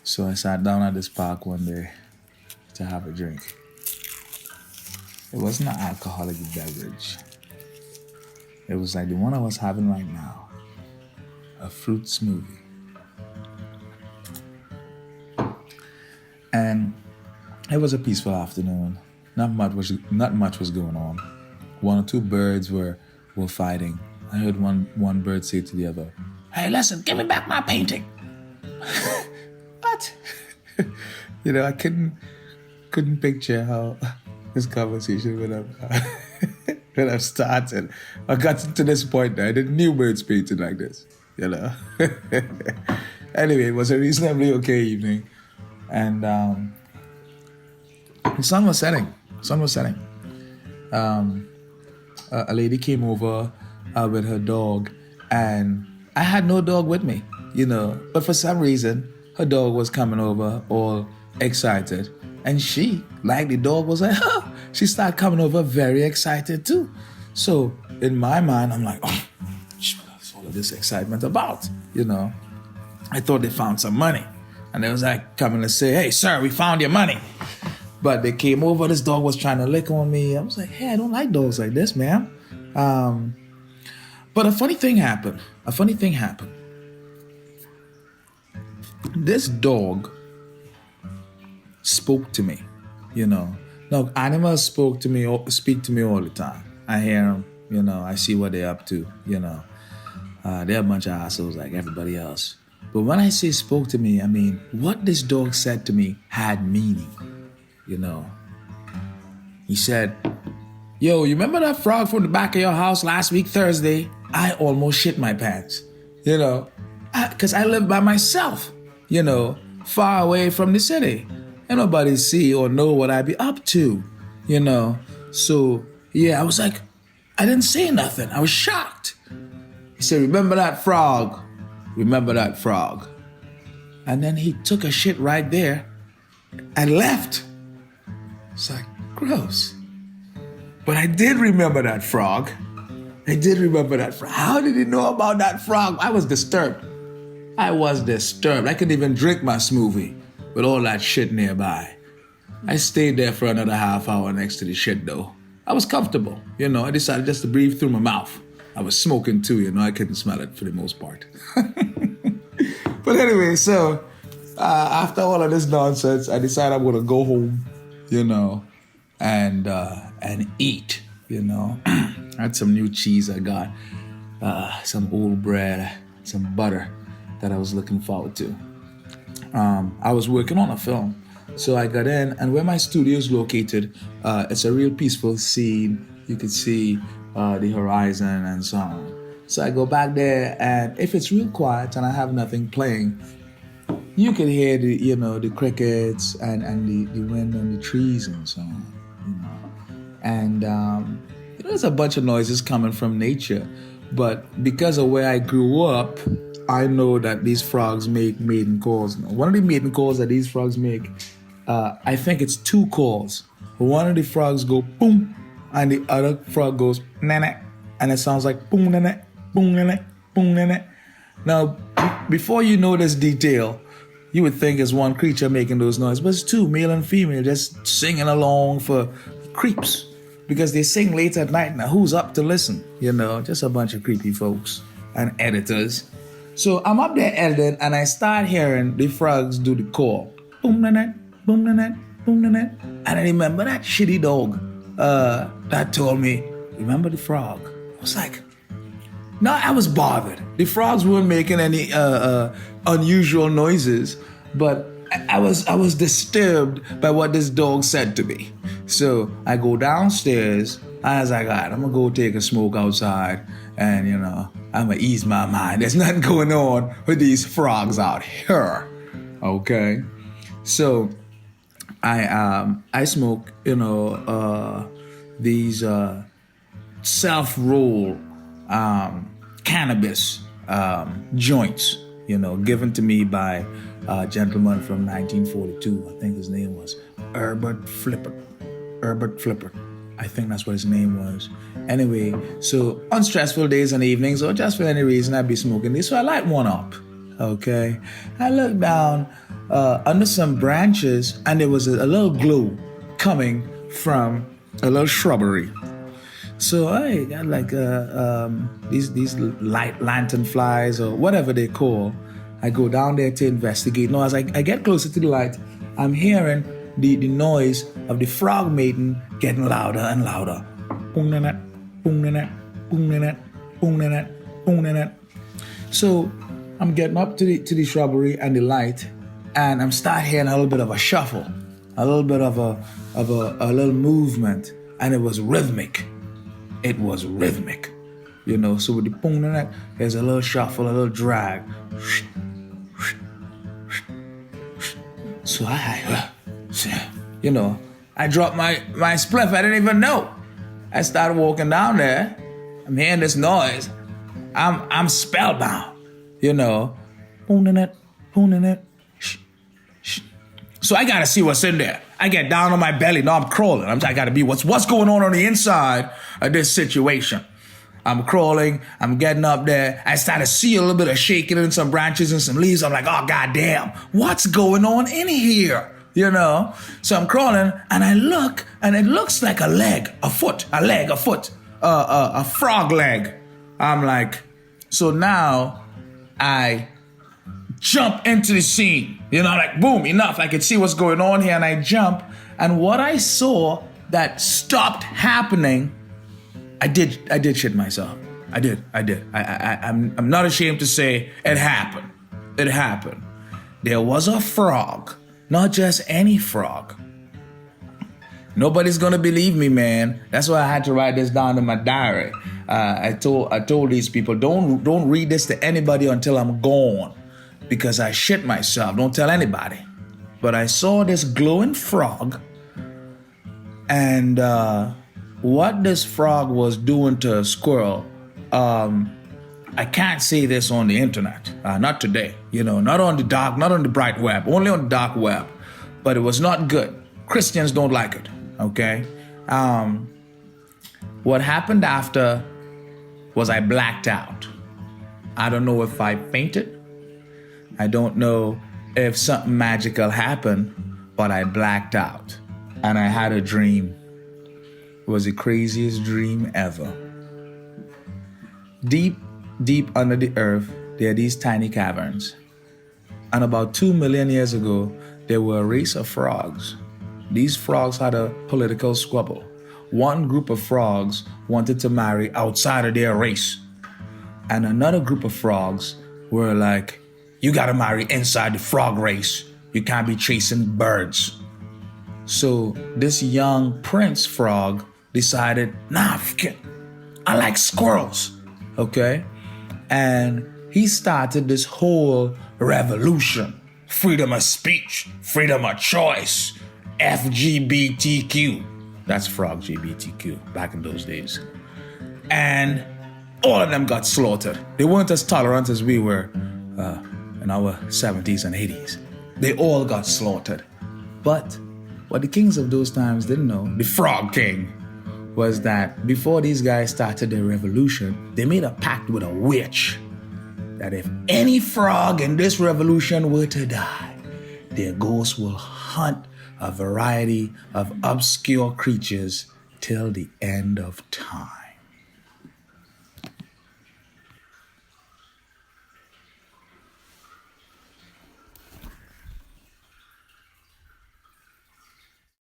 So I sat down at this park one day to have a drink. It wasn't an alcoholic beverage. It was like the one I was having right now, a fruit smoothie. And it was a peaceful afternoon. Not much was going on. One or two birds were fighting. I heard one bird say to the other, "Hey, listen, give me back my painting." What? I couldn't picture how this conversation would have started. I got to this point now. I didn't knew birds painted like this. Anyway, it was a reasonably okay evening. And the sun was setting. A lady came over with her dog, and I had no dog with me, But for some reason, her dog was coming over all excited, and she, like the dog, was like, she started coming over very excited too. So in my mind, I'm like, what's all of this excitement about? I thought they found some money. And they was like coming to say, "Hey, sir, we found your money." But they came over, this dog was trying to lick on me. I was like, "Hey, I don't like dogs like this, man." But a funny thing happened. This dog spoke to me, Now, animals speak to me all the time. I hear them, I see what they're up to, They're a bunch of assholes like everybody else. But when I say spoke to me, I mean, what this dog said to me had meaning, He said, "Yo, you remember that frog from the back of your house last week, Thursday? I almost shit my pants, because I live by myself, far away from the city. And nobody see or know what I be up to, So, yeah, I was like, I didn't say nothing. I was shocked. He said, "Remember that frog? Remember that frog?" And then he took a shit right there and left. It's like, gross. But I did remember that frog. How did he know about that frog? I was disturbed. I couldn't even drink my smoothie with all that shit nearby. I stayed there for another half hour next to the shit though. I was comfortable, I decided just to breathe through my mouth. I was smoking too, I couldn't smell it for the most part. But anyway, so after all of this nonsense, I decided I'm gonna go home, and eat, I had some new cheese I got, some old bread, some butter that I was looking forward to. I was working on a film, so I got in, and where my studio is located, it's a real peaceful scene. You could see the horizon and so on. So I go back there, and if it's real quiet and I have nothing playing, you can hear the crickets and the wind on the trees and so on. And there's a bunch of noises coming from nature, but because of where I grew up, I know that these frogs make mating calls. One of the mating calls that these frogs make, I think it's two calls. One of the frogs go boom, and the other frog goes nene, and it sounds like boom nene, boom nene, boom nene. Now, before you know this detail, you would think it's one creature making those noises, but it's two, male and female, just singing along for creeps. Because they sing late at night. Now, who's up to listen? Just a bunch of creepy folks and editors. So I'm up there editing, and I start hearing the frogs do the call. Boom, na-na, boom, na-na, boom, na-na. And I remember that shitty dog that told me, "Remember the frog?" I was like, no, I was bothered. The frogs weren't making any unusual noises, but I was disturbed by what this dog said to me. So I go downstairs. I was like, all right, I'm gonna go take a smoke outside, and I'm gonna ease my mind. There's nothing going on with these frogs out here. Okay, so I smoke these self-roll cannabis joints, given to me by a gentleman from 1942. I think his name was Herbert Flipper. I think that's what his name was. Anyway, so on stressful days and evenings, or just for any reason, I'd be smoking this. So I light one up, okay? I look down under some branches, and there was a little glow coming from a little shrubbery. So I got like these light lantern flies or whatever they call. I go down there to investigate. Now, as I get closer to the light, I'm hearing the noise of the frog mating getting louder and louder. Boom, na, boom, na, boom, na, boom, na, boom, na. So I'm getting up to the shrubbery and the light, and I'm starting hearing a little bit of a shuffle, a little bit of a little movement, and it was rhythmic. It was rhythmic, you know. So with the boom, na, there's a little shuffle, a little drag. So you know, I dropped my spliff. I didn't even know. I started walking down there. I'm hearing this noise. I'm spellbound, you know. So I gotta see what's in there. I get down on my belly. Now I'm crawling. I gotta be what's going on the inside of this situation. I'm crawling. I'm getting up there. I start to see a little bit of shaking in some branches and some leaves. I'm like, oh, goddamn, what's going on in here? You know? So I'm crawling and I look and it looks like a leg, a foot, a frog leg. I'm like, so now I jump into the scene. You know, like, boom, enough. I could see what's going on here and I jump. And what I saw that stopped happening, I did shit myself. I did. I'm not ashamed to say it happened. It happened. There was a frog, not just any frog. Nobody's gonna believe me, man. That's why I had to write this down in my diary. I told these people, don't read this to anybody until I'm gone, because I shit myself. Don't tell anybody. But I saw this glowing frog, and what this frog was doing to a squirrel, I can't say this on the internet, not today, you know, not on the bright web, only on the dark web, but it was not good. Christians don't like it, okay? What happened after was I blacked out. I don't know if I fainted. I don't know if something magical happened, but I blacked out and I had a dream. It was the craziest dream ever. Deep under the earth, there are these tiny caverns. And about 2 million years ago, there were a race of frogs. These frogs had a political squabble. One group of frogs wanted to marry outside of their race. And another group of frogs were like, you gotta marry inside the frog race. You can't be chasing birds. So this young prince frog decided, nah, I like squirrels, okay? And he started this whole revolution. Freedom of speech, freedom of choice, FGBTQ. That's FrogGBTQ back in those days. And all of them got slaughtered. They weren't as tolerant as we were in our 70s and 80s. They all got slaughtered. But what the kings of those times didn't know, the Frog King, was that before these guys started their revolution, they made a pact with a witch that if any frog in this revolution were to die, their ghost will hunt a variety of obscure creatures till the end of time.